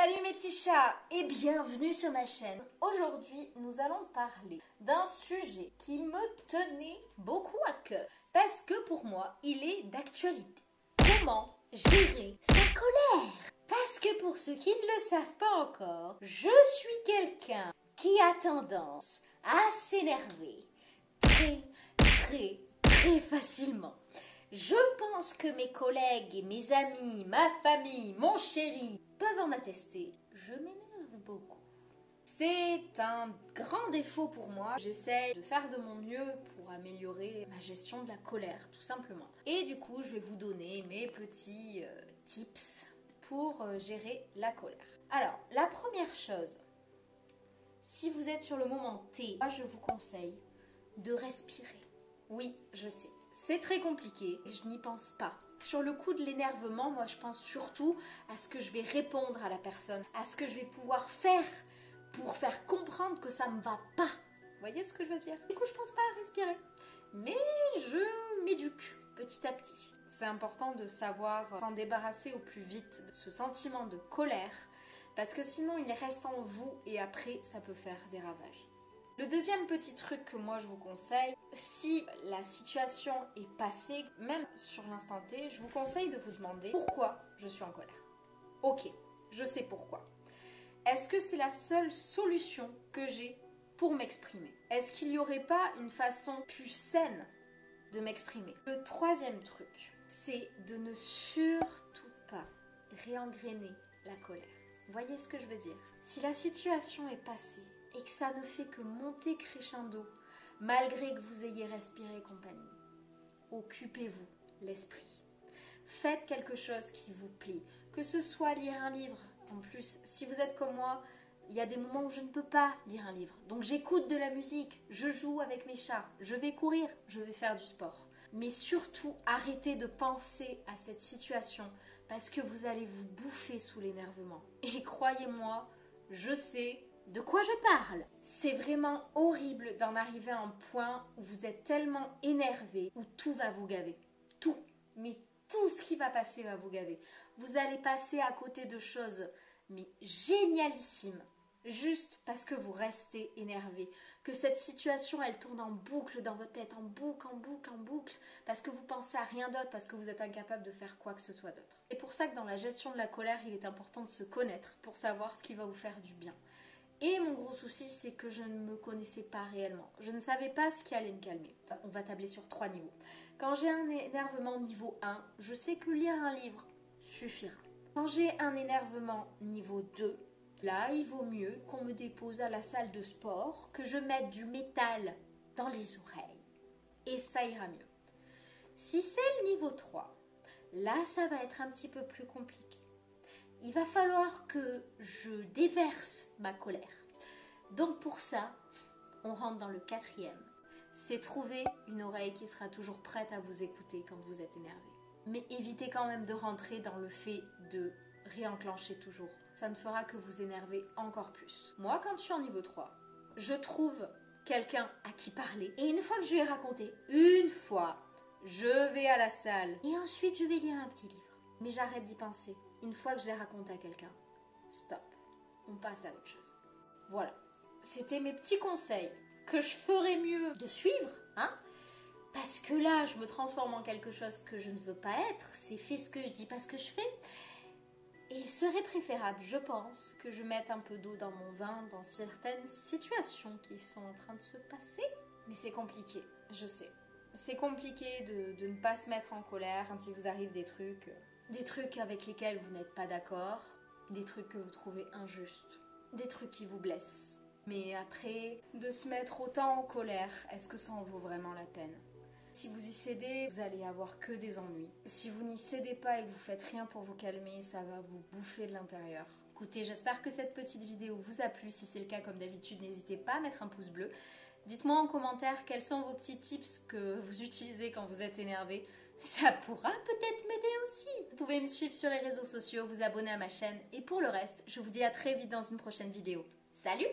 Salut mes petits chats et bienvenue sur ma chaîne. Aujourd'hui, nous allons parler d'un sujet qui me tenait beaucoup à cœur parce que pour moi, il est d'actualité. Comment gérer sa colère? Parce que pour ceux qui ne le savent pas encore, je suis quelqu'un qui a tendance à s'énerver très facilement. Je pense que mes collègues et mes amis, ma famille, mon chéri peuvent en attester. Je m'énerve beaucoup. C'est un grand défaut pour moi. J'essaie de faire de mon mieux pour améliorer ma gestion de la colère, tout simplement. Et du coup, je vais vous donner mes petits tips pour gérer la colère. Alors, la première chose, si vous êtes sur le moment T, moi je vous conseille de respirer. Oui, je sais. C'est très compliqué et je n'y pense pas. Sur le coup de l'énervement, moi je pense surtout à ce que je vais répondre à la personne, à ce que je vais pouvoir faire pour faire comprendre que ça me va pas. Vous voyez ce que je veux dire? Du coup, je pense pas à respirer. Mais je m'éduque petit à petit. C'est important de savoir s'en débarrasser au plus vite de ce sentiment de colère parce que sinon il reste en vous et après ça peut faire des ravages. Le deuxième petit truc que moi je vous conseille, si la situation est passée, même sur l'instant T, je vous conseille de vous demander pourquoi je suis en colère. Ok, je sais pourquoi. Est-ce que c'est la seule solution que j'ai pour m'exprimer? Est-ce qu'il n'y aurait pas une façon plus saine de m'exprimer? Le troisième truc, c'est de ne surtout pas réengrainer la colère. Vous voyez ce que je veux dire? Si la situation est passée, et que ça ne fait que monter crescendo, malgré que vous ayez respiré compagnie. Occupez-vous l'esprit. Faites quelque chose qui vous plaît, que ce soit lire un livre. En plus, si vous êtes comme moi, il y a des moments où je ne peux pas lire un livre. Donc j'écoute de la musique, je joue avec mes chats, je vais courir, je vais faire du sport. Mais surtout, arrêtez de penser à cette situation parce que vous allez vous bouffer sous l'énervement. Et croyez-moi, je sais de quoi je parle. C'est vraiment horrible d'en arriver à un point où vous êtes tellement énervé, où tout va vous gaver. Tout, mais tout ce qui va passer va vous gaver. Vous allez passer à côté de choses, mais génialissimes, juste parce que vous restez énervé. Que cette situation, elle tourne en boucle dans votre tête, en boucle, parce que vous pensez à rien d'autre, parce que vous êtes incapable de faire quoi que ce soit d'autre. C'est pour ça que dans la gestion de la colère, il est important de se connaître pour savoir ce qui va vous faire du bien. Et mon gros souci, c'est que je ne me connaissais pas réellement. Je ne savais pas ce qui allait me calmer. Enfin, on va tabler sur 3 niveaux. Quand j'ai un énervement niveau 1, je sais que lire un livre suffira. Quand j'ai un énervement niveau 2, là, il vaut mieux qu'on me dépose à la salle de sport, que je mette du métal dans les oreilles. Et ça ira mieux. Si c'est le niveau 3, là, ça va être un petit peu plus compliqué. Il va falloir que je déverse ma colère. Donc pour ça, on rentre dans le 4e. C'est trouver une oreille qui sera toujours prête à vous écouter quand vous êtes énervé. Mais évitez quand même de rentrer dans le fait de réenclencher toujours. Ça ne fera que vous énerver encore plus. Moi, quand je suis en niveau 3, je trouve quelqu'un à qui parler. Et une fois que je lui ai raconté, je vais à la salle. Et ensuite, je vais lire un petit livre. Mais j'arrête d'y penser. Une fois que je l'ai raconté à quelqu'un, stop, on passe à autre chose. Voilà, c'était mes petits conseils que je ferais mieux de suivre, hein, parce que là, je me transforme en quelque chose que je ne veux pas être. C'est fait ce que je dis, pas ce que je fais. Et il serait préférable, je pense, que je mette un peu d'eau dans mon vin dans certaines situations qui sont en train de se passer. Mais c'est compliqué, je sais. C'est compliqué de ne pas se mettre en colère quand il vous arrive des trucs avec lesquels vous n'êtes pas d'accord, des trucs que vous trouvez injustes, des trucs qui vous blessent. Mais après, de se mettre autant en colère, est-ce que ça en vaut vraiment la peine? Si vous y cédez, vous allez avoir que des ennuis. Si vous n'y cédez pas et que vous faites rien pour vous calmer, ça va vous bouffer de l'intérieur. Écoutez, j'espère que cette petite vidéo vous a plu. Si c'est le cas, comme d'habitude, n'hésitez pas à mettre un pouce bleu. Dites-moi en commentaire quels sont vos petits tips que vous utilisez quand vous êtes énervé. Ça pourra peut-être m'aider aussi. Vous pouvez me suivre sur les réseaux sociaux, vous abonner à ma chaîne. Et pour le reste, je vous dis à très vite dans une prochaine vidéo. Salut!